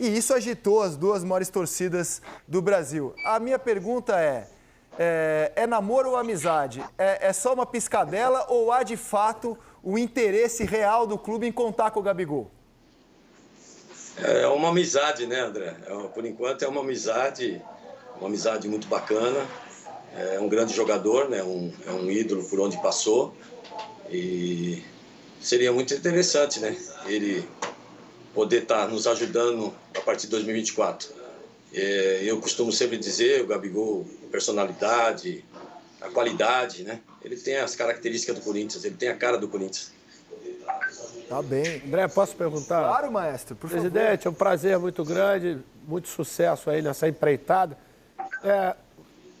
E isso agitou as duas maiores torcidas do Brasil. A minha pergunta é namoro ou amizade? É só uma piscadela ou há de fato o interesse real do clube em contar com o Gabigol? É uma amizade, né, André? Por enquanto é uma amizade muito bacana. É um grande jogador, né? É um ídolo por onde passou. E seria muito interessante, né? Ele poder estar nos ajudando a partir de 2024. Eu costumo sempre dizer, o Gabigol, a personalidade, a qualidade, né? Ele tem as características do Corinthians, ele tem a cara do Corinthians. Tá bem. André, posso perguntar? Claro, maestro, por favor. Presidente, é um prazer muito grande, muito sucesso aí nessa empreitada.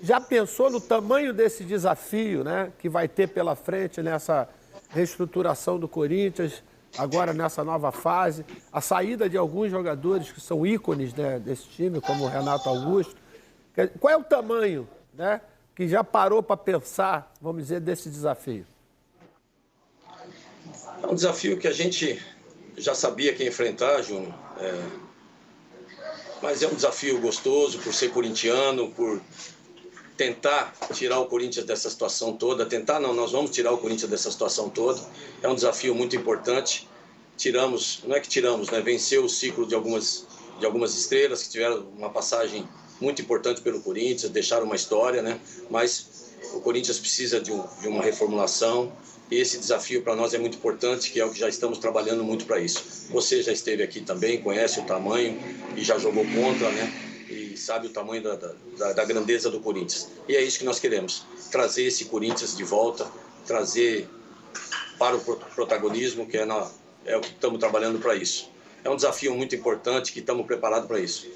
Já pensou no tamanho desse desafio, né, que vai ter pela frente nessa reestruturação do Corinthians, agora nessa nova fase, a saída de alguns jogadores que são ícones, né, desse time, como o Renato Augusto? Qual é o tamanho, né, que já parou para pensar, vamos dizer, desse desafio? É um desafio que a gente já sabia que ia enfrentar, Júnior. Mas é um desafio gostoso por ser corintiano, por tentar tirar o Corinthians dessa situação toda. Tentar não, nós vamos tirar o Corinthians dessa situação toda. É um desafio muito importante. Não é que tiramos, né? Venceu o ciclo de algumas estrelas que tiveram uma passagem muito importante pelo Corinthians, deixaram uma história, né? Mas o Corinthians precisa de uma reformulação. E esse desafio para nós é muito importante, que é o que já estamos trabalhando muito para isso. Você já esteve aqui também, conhece o tamanho e já jogou contra, né? E sabe o tamanho da grandeza do Corinthians. E é isso que nós queremos, trazer esse Corinthians de volta, trazer para o protagonismo, que é o que estamos trabalhando para isso. É um desafio muito importante, que estamos preparados para isso.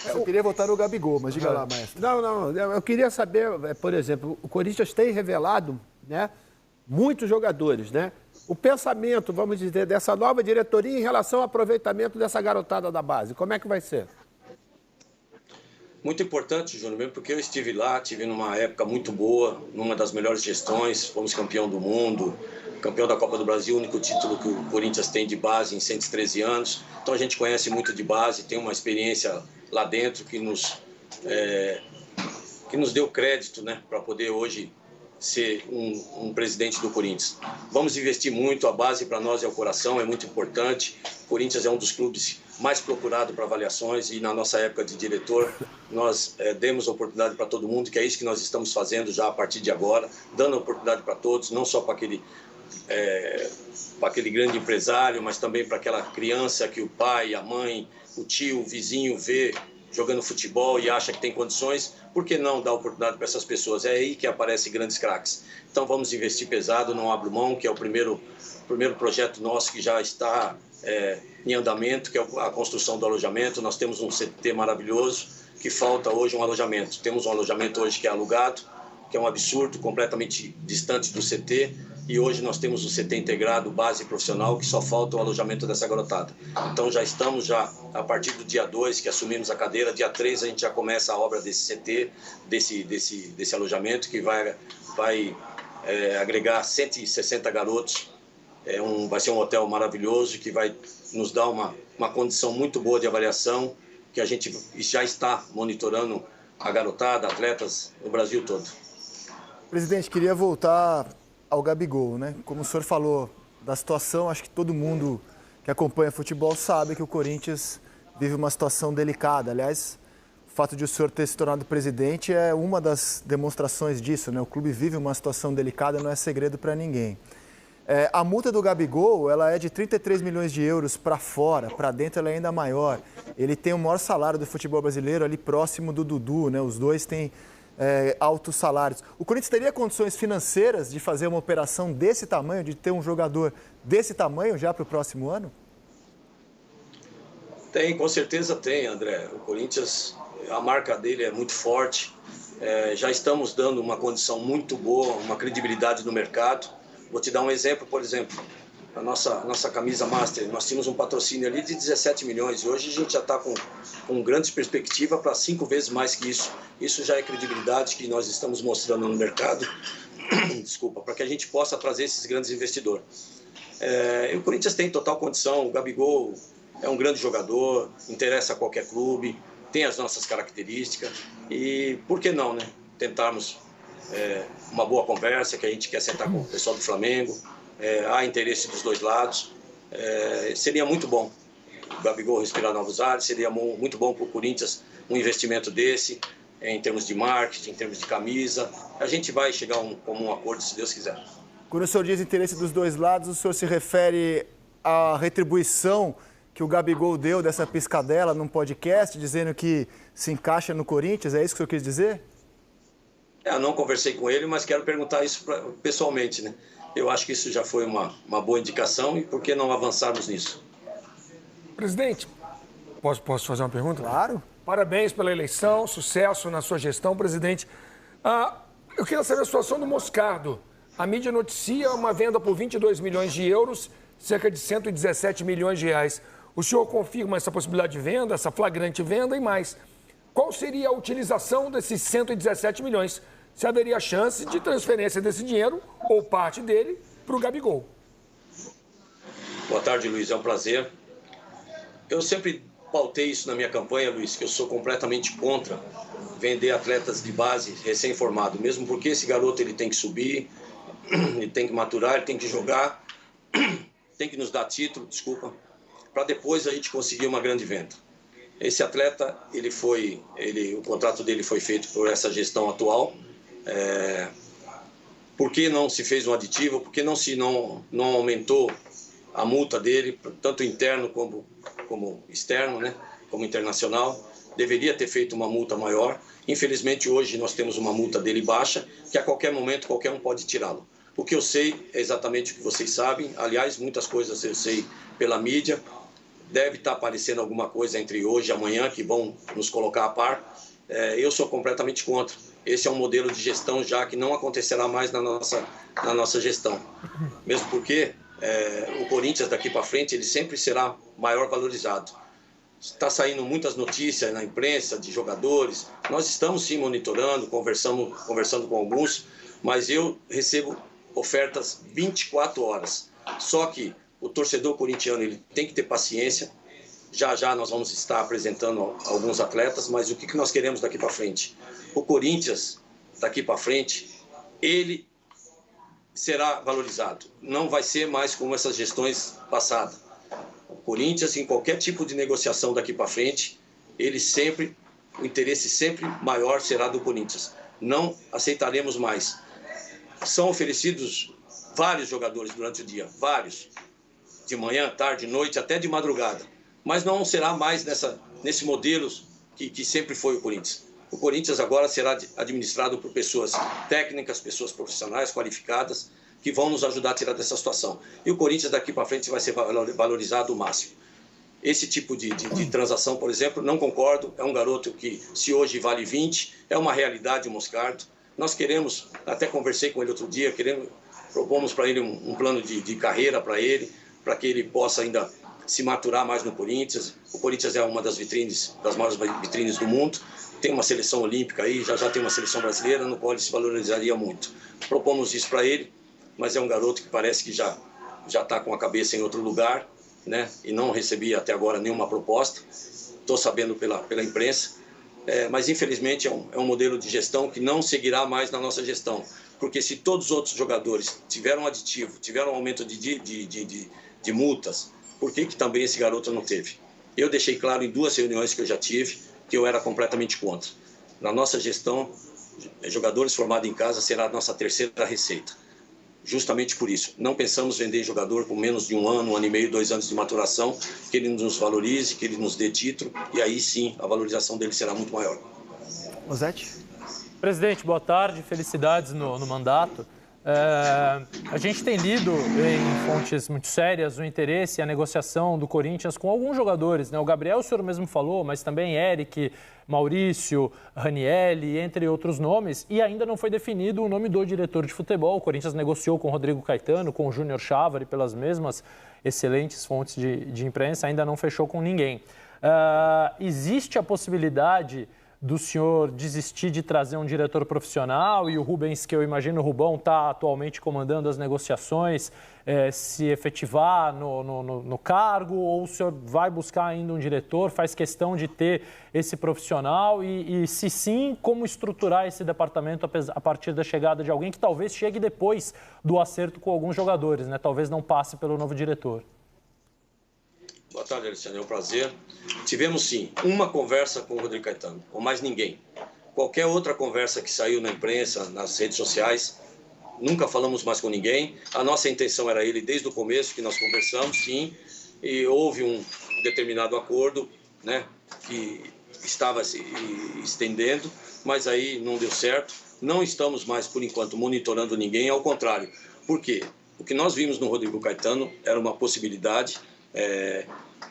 Eu queria votar no Gabigol, mas diga lá, maestro. Não, eu queria saber, por exemplo, o Corinthians tem revelado, né, muitos jogadores, né? O pensamento, vamos dizer, dessa nova diretoria em relação ao aproveitamento dessa garotada da base, como é que vai ser? Muito importante, Júnior, mesmo porque eu estive lá, tive numa época muito boa, numa das melhores gestões, fomos campeão do mundo, campeão da Copa do Brasil, o único título que o Corinthians tem de base em 113 anos. Então a gente conhece muito de base, tem uma experiência lá dentro que nos deu crédito, né, para poder hoje ser um presidente do Corinthians. Vamos investir muito, a base para nós é o coração, é muito importante. O Corinthians é um dos clubes mais procurados para avaliações e na nossa época de diretor nós demos oportunidade para todo mundo, que é isso que nós estamos fazendo já a partir de agora, dando oportunidade para todos, não só para aquele grande empresário, mas também para aquela criança que o pai, a mãe, o tio, o vizinho vê jogando futebol e acha que tem condições. Por que não dar oportunidade para essas pessoas? É aí que aparecem grandes craques. Então vamos investir pesado, não abro mão, que é o primeiro projeto nosso que já está em andamento, que é a construção do alojamento. Nós temos um CT maravilhoso, que falta hoje um alojamento. Temos um alojamento hoje que é alugado, que é um absurdo, completamente distante do CT. E hoje nós temos o CT integrado, base profissional, que só falta o alojamento dessa garotada. Então já estamos, a partir do dia 2, que assumimos a cadeira, dia 3 a gente já começa a obra desse CT, desse alojamento, que vai agregar 160 garotos. Vai ser um hotel maravilhoso, que vai nos dar uma condição muito boa de avaliação, que a gente já está monitorando a garotada, atletas no Brasil todo. Presidente, queria voltar ao Gabigol, né? Como o senhor falou da situação, acho que todo mundo que acompanha futebol sabe que o Corinthians vive uma situação delicada. Aliás, o fato de o senhor ter se tornado presidente é uma das demonstrações disso, né? O clube vive uma situação delicada, não é segredo para ninguém. A multa do Gabigol, ela é de 33 milhões de euros para fora, para dentro ela é ainda maior. Ele tem o maior salário do futebol brasileiro ali próximo do Dudu, né? Os dois têm altos salários. O Corinthians teria condições financeiras de fazer uma operação desse tamanho, de ter um jogador desse tamanho já para o próximo ano? Tem, com certeza tem, André. O Corinthians, a marca dele é muito forte. Já estamos dando uma condição muito boa, uma credibilidade no mercado. Vou te dar um exemplo, por exemplo, a nossa camisa Master, nós tínhamos um patrocínio ali de 17 milhões e hoje a gente já está com grandes perspectivas para 5 vezes mais que isso. Isso já é credibilidade que nós estamos mostrando no mercado, desculpa, para que a gente possa trazer esses grandes investidores. O Corinthians tem total condição, o Gabigol é um grande jogador, interessa a qualquer clube, tem as nossas características e por que não, né? Tentarmos uma boa conversa, que a gente quer sentar com o pessoal do Flamengo, há interesse dos dois lados, seria muito bom o Gabigol respirar novos ares, seria muito bom para o Corinthians um investimento desse, em termos de marketing, em termos de camisa. A gente vai chegar a um comum acordo, se Deus quiser. Quando o senhor diz interesse dos dois lados, o senhor se refere à retribuição que o Gabigol deu dessa piscadela num podcast, dizendo que se encaixa no Corinthians? É isso que o senhor quis dizer? Eu não conversei com ele, mas quero perguntar isso pessoalmente, né? Eu acho que isso já foi uma boa indicação e por que não avançarmos nisso? Presidente, posso fazer uma pergunta? Claro. Parabéns pela eleição, sucesso na sua gestão, presidente. Eu queria saber a situação do Moscardo. A mídia noticia uma venda por 22 milhões de euros, cerca de 117 milhões de reais. O senhor confirma essa possibilidade de venda, essa flagrante venda e mais? Qual seria a utilização desses 117 milhões? Se haveria chance de transferência desse dinheiro, ou parte dele, para o Gabigol? Boa tarde, Luiz. É um prazer. Eu sempre pautei isso na minha campanha, Luiz, que eu sou completamente contra vender atletas de base recém-formado, mesmo porque esse garoto ele tem que subir, ele tem que maturar, ele tem que jogar, tem que nos dar título, para depois a gente conseguir uma grande venda. Esse atleta, o contrato dele foi feito por essa gestão atual. Por que não se fez um aditivo? Por que não aumentou a multa dele, tanto interno como externo, né? Como internacional? Deveria ter feito uma multa maior. Infelizmente, hoje nós temos uma multa dele baixa, que a qualquer momento qualquer um pode tirá-lo. O que eu sei é exatamente o que vocês sabem. Aliás, muitas coisas eu sei pela mídia. Deve estar aparecendo alguma coisa entre hoje e amanhã que vão nos colocar a par. Eu sou completamente contra. Esse é um modelo de gestão já que não acontecerá mais na nossa gestão. Mesmo porque o Corinthians daqui para frente ele sempre será maior valorizado. Está saindo muitas notícias na imprensa de jogadores. Nós estamos sim monitorando, conversando com alguns, mas eu recebo ofertas 24 horas. Só que o torcedor corintiano ele tem que ter paciência. Já nós vamos estar apresentando alguns atletas, mas o que nós queremos daqui para frente? O Corinthians, daqui para frente, ele será valorizado. Não vai ser mais como essas gestões passadas. O Corinthians, em qualquer tipo de negociação daqui para frente, o interesse sempre maior será do Corinthians. Não aceitaremos mais. São oferecidos vários jogadores durante o dia, vários. De manhã, tarde, noite, até de madrugada. Mas não será mais nesse modelo que sempre foi o Corinthians. O Corinthians agora será administrado por pessoas técnicas, pessoas profissionais, qualificadas, que vão nos ajudar a tirar dessa situação. E o Corinthians daqui para frente vai ser valorizado o máximo. Esse tipo de transação, por exemplo, não concordo. É um garoto que, se hoje vale 20, é uma realidade o Moscardo. Nós queremos, até conversei com ele outro dia, propomos para ele um plano de carreira para ele, para que ele possa ainda se maturar mais no Corinthians. O Corinthians é uma das maiores vitrines do mundo. Tem uma seleção olímpica aí, já tem uma seleção brasileira, no qual ele se valorizaria muito. Propomos isso para ele, mas é um garoto que parece que já está com a cabeça em outro lugar, né? E não recebi até agora nenhuma proposta. Estou sabendo pela imprensa. Mas infelizmente é um modelo de gestão que não seguirá mais na nossa gestão. Porque se todos os outros jogadores tiveram aditivo, tiveram aumento de multas, por que também esse garoto não teve? Eu deixei claro em 2 reuniões que eu já tive que eu era completamente contra. Na nossa gestão, jogadores formados em casa será a nossa terceira receita. Justamente por isso. Não pensamos vender jogador com menos de 1 ano, 1 ano e meio, 2 anos de maturação, que ele nos valorize, que ele nos dê título, e aí sim a valorização dele será muito maior. Rosete? Presidente, boa tarde, felicidades no mandato. A gente tem lido em fontes muito sérias o interesse e a negociação do Corinthians com alguns jogadores, né? O Gabriel, o senhor mesmo falou, mas também Eric, Maurício, Ranielli, entre outros nomes, e ainda não foi definido o nome do diretor de futebol. O Corinthians negociou com o Rodrigo Caetano, com o Júnior Chávari, pelas mesmas excelentes fontes de imprensa, ainda não fechou com ninguém. Existe a possibilidade do senhor desistir de trazer um diretor profissional e o Rubens, que eu imagino o Rubão está atualmente comandando as negociações, se efetivar no cargo, ou o senhor vai buscar ainda um diretor, faz questão de ter esse profissional e se sim, como estruturar esse departamento a partir da chegada de alguém que talvez chegue depois do acerto com alguns jogadores, né? Talvez não passe pelo novo diretor. Boa tarde, Alexandre, é um prazer. Tivemos, sim, uma conversa com o Rodrigo Caetano, com mais ninguém. Qualquer outra conversa que saiu na imprensa, nas redes sociais, nunca falamos mais com ninguém. A nossa intenção era ele desde o começo, que nós conversamos, sim, e houve um determinado acordo, né, que estava se estendendo, mas aí não deu certo. Não estamos mais, por enquanto, monitorando ninguém, ao contrário. Por quê? O que nós vimos no Rodrigo Caetano era uma possibilidade,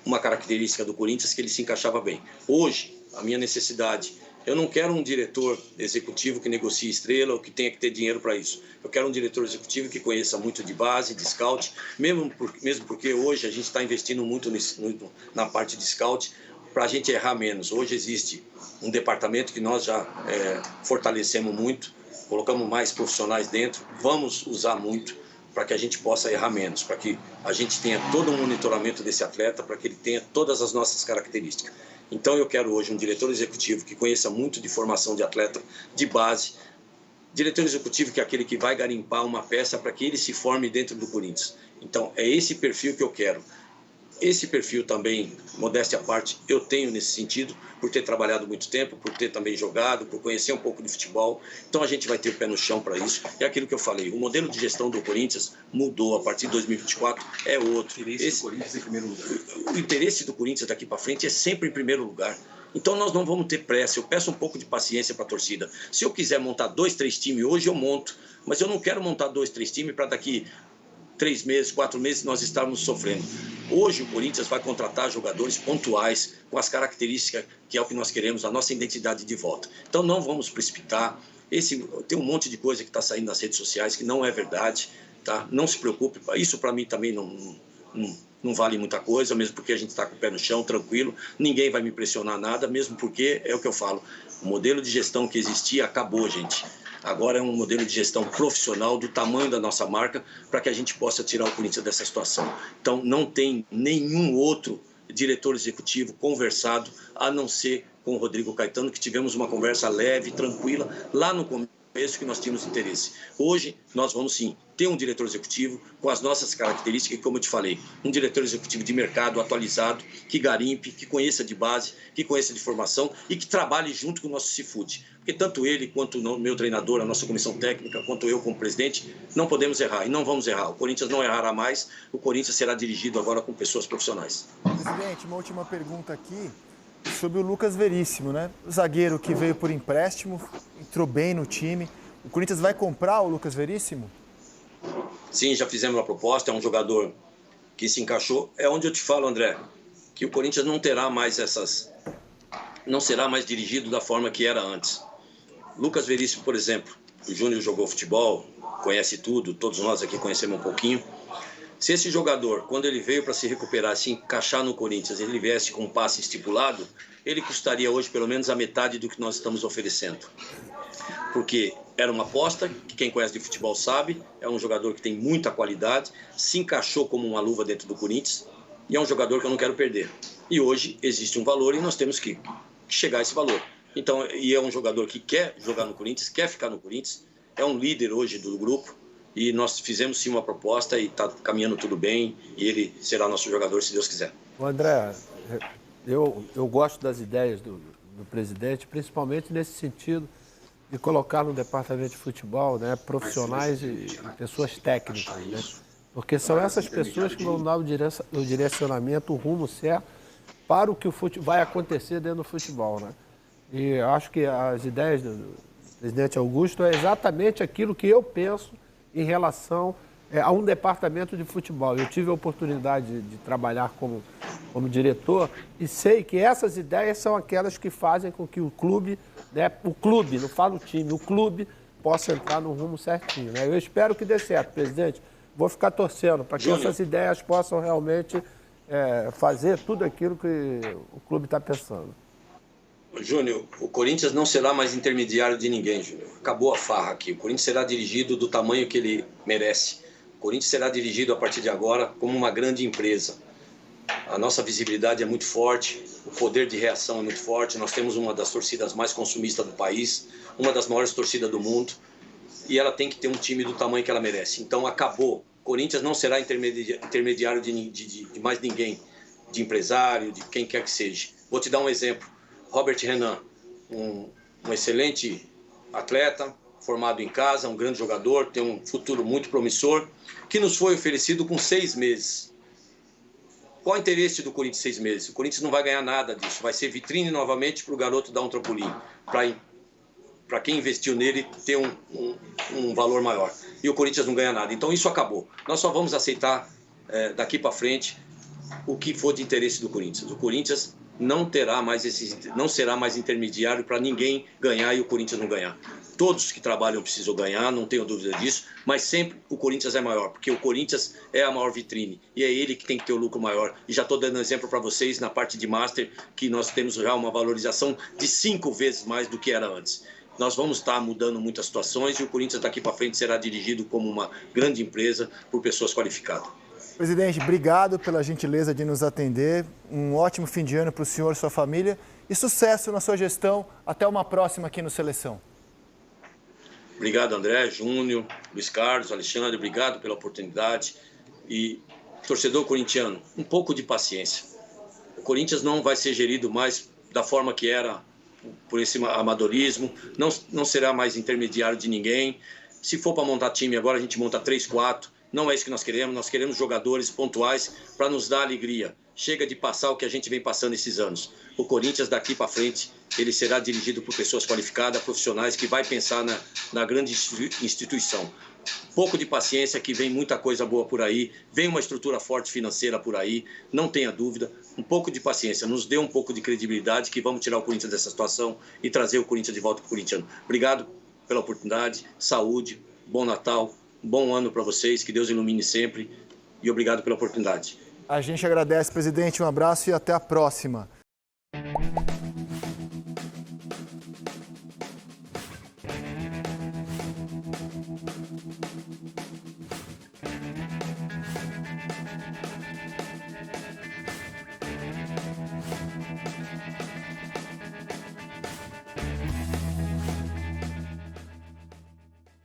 uma característica do Corinthians que ele se encaixava bem. Hoje, a minha necessidade, eu não quero um diretor executivo que negocie estrela ou que tenha que ter dinheiro para isso. Eu quero um diretor executivo que conheça muito de base, de scout, mesmo porque hoje a gente está investindo muito na parte de scout para a gente errar menos. Hoje existe um departamento que nós já fortalecemos muito, colocamos mais profissionais dentro, vamos usar muito para que a gente possa errar menos, para que a gente tenha todo um monitoramento desse atleta, para que ele tenha todas as nossas características. Então eu quero hoje um diretor executivo que conheça muito de formação de atleta, de base. Diretor executivo que é aquele que vai garimpar uma peça para que ele se forme dentro do Corinthians. Então é esse perfil que eu quero. Esse perfil também, modéstia à parte, eu tenho nesse sentido, por ter trabalhado muito tempo, por ter também jogado, por conhecer um pouco de futebol. Então a gente vai ter o pé no chão para isso. É aquilo que eu falei, o modelo de gestão do Corinthians mudou, a partir de 2024 é outro. O interesse do Corinthians em primeiro lugar. O interesse do Corinthians daqui para frente é sempre em primeiro lugar. Então nós não vamos ter pressa, eu peço um pouco de paciência para a torcida. Se eu quiser montar 2, 3 times hoje, eu monto. Mas eu não quero montar 2, 3 times para daqui 3 meses, 4 meses nós estamos sofrendo. Hoje o Corinthians vai contratar jogadores pontuais, com as características que é o que nós queremos, a nossa identidade de volta. Então não vamos precipitar. Tem um monte de coisa que está saindo nas redes sociais que não é verdade, tá? Não se preocupe, isso para mim também não vale muita coisa, mesmo porque a gente está com o pé no chão, tranquilo, ninguém vai me pressionar nada, mesmo porque, é o que eu falo, o modelo de gestão que existia acabou, gente. Agora é um modelo de gestão profissional do tamanho da nossa marca para que a gente possa tirar o Corinthians dessa situação. Então não tem nenhum outro diretor executivo conversado a não ser com o Rodrigo Caetano, que tivemos uma conversa leve, tranquila, lá no começo que nós tínhamos interesse. Hoje nós vamos sim ter um diretor executivo com as nossas características, como eu te falei, um diretor executivo de mercado atualizado, que garimpe, que conheça de base, que conheça de formação e que trabalhe junto com o nosso Cifute. Porque tanto ele quanto o meu treinador, a nossa comissão técnica, quanto eu como presidente, não podemos errar e não vamos errar. O Corinthians não errará mais, o Corinthians será dirigido agora com pessoas profissionais. Presidente, uma última pergunta aqui sobre o Lucas Veríssimo, né? O zagueiro que veio por empréstimo, entrou bem no time. O Corinthians vai comprar o Lucas Veríssimo? Sim, já fizemos uma proposta, é um jogador que se encaixou. É onde eu te falo, André, que o Corinthians não terá mais não será mais dirigido da forma que era antes. Lucas Veríssimo, por exemplo, o Júnior jogou futebol, conhece tudo, todos nós aqui conhecemos um pouquinho. Se esse jogador, quando ele veio para se recuperar, se encaixar no Corinthians, ele viesse com um passe estipulado, ele custaria hoje pelo menos a metade do que nós estamos oferecendo. Porque era uma aposta, que quem conhece de futebol sabe, é um jogador que tem muita qualidade, se encaixou como uma luva dentro do Corinthians, e é um jogador que eu não quero perder. E hoje existe um valor e nós temos que chegar a esse valor. Então, e é um jogador que quer jogar no Corinthians, quer ficar no Corinthians, é um líder hoje do grupo, e nós fizemos sim uma proposta e está caminhando tudo bem, e ele será nosso jogador se Deus quiser. André, eu gosto das ideias do presidente, principalmente nesse sentido de colocar no departamento de futebol, né, profissionais e pessoas técnicas, né? Porque são essas pessoas que vão dar o direcionamento, o rumo certo para o que vai acontecer dentro do futebol, né? E acho que as ideias do presidente Augusto é exatamente aquilo que eu penso em relação a um departamento de futebol. Eu tive a oportunidade de trabalhar como diretor e sei que essas ideias são aquelas que fazem com que o clube, né, não falo o time, o clube possa entrar no rumo certinho, né? Eu espero que dê certo, presidente. Vou ficar torcendo para que essas ideias possam realmente fazer tudo aquilo que o clube está pensando. Júnior, o Corinthians não será mais intermediário de ninguém, Júnior. Acabou a farra aqui. O Corinthians será dirigido do tamanho que ele merece. O Corinthians será dirigido a partir de agora como uma grande empresa. A nossa visibilidade é muito forte, o poder de reação é muito forte. Nós temos uma das torcidas mais consumistas do país, uma das maiores torcidas do mundo, e ela tem que ter um time do tamanho que ela merece. Então acabou. O Corinthians não será intermediário de mais ninguém, de empresário, de quem quer que seja. Vou te dar um exemplo. Robert Renan, um excelente atleta, formado em casa, um grande jogador, tem um futuro muito promissor, que nos foi oferecido com 6 meses. Qual o interesse do Corinthians 6 meses? O Corinthians não vai ganhar nada disso. Vai ser vitrine novamente para o garoto dar um trampolim. Para quem investiu nele ter um valor maior. E o Corinthians não ganha nada. Então isso acabou. Nós só vamos aceitar daqui para frente o que for de interesse do Corinthians. O Corinthians não será mais intermediário para ninguém ganhar e o Corinthians não ganhar. Todos que trabalham precisam ganhar, não tenho dúvida disso, mas sempre o Corinthians é maior, porque o Corinthians é a maior vitrine e é ele que tem que ter o lucro maior. E já estou dando exemplo para vocês na parte de Master, que nós temos já uma valorização de 5 vezes mais do que era antes. Nós vamos estar mudando muitas situações e o Corinthians daqui para frente será dirigido como uma grande empresa por pessoas qualificadas. Presidente, obrigado pela gentileza de nos atender. Um ótimo fim de ano para o senhor e sua família e sucesso na sua gestão. Até uma próxima aqui no Seleção. Obrigado, André, Júnior, Luiz Carlos, Alexandre, obrigado pela oportunidade. E, torcedor corintiano, um pouco de paciência. O Corinthians não vai ser gerido mais da forma que era, por esse amadorismo, não será mais intermediário de ninguém. Se for para montar time agora, a gente monta 3, 4. Não é isso que nós queremos jogadores pontuais para nos dar alegria. Chega de passar o que a gente vem passando esses anos. O Corinthians, daqui para frente, ele será dirigido por pessoas qualificadas, profissionais, que vai pensar na grande instituição. Um pouco de paciência, que vem muita coisa boa por aí, vem uma estrutura forte financeira por aí, não tenha dúvida. Um pouco de paciência, nos dê um pouco de credibilidade, que vamos tirar o Corinthians dessa situação e trazer o Corinthians de volta para o corintiano. Obrigado pela oportunidade, saúde, bom Natal, bom ano para vocês, que Deus ilumine sempre e obrigado pela oportunidade. A gente agradece, presidente, um abraço e até a próxima.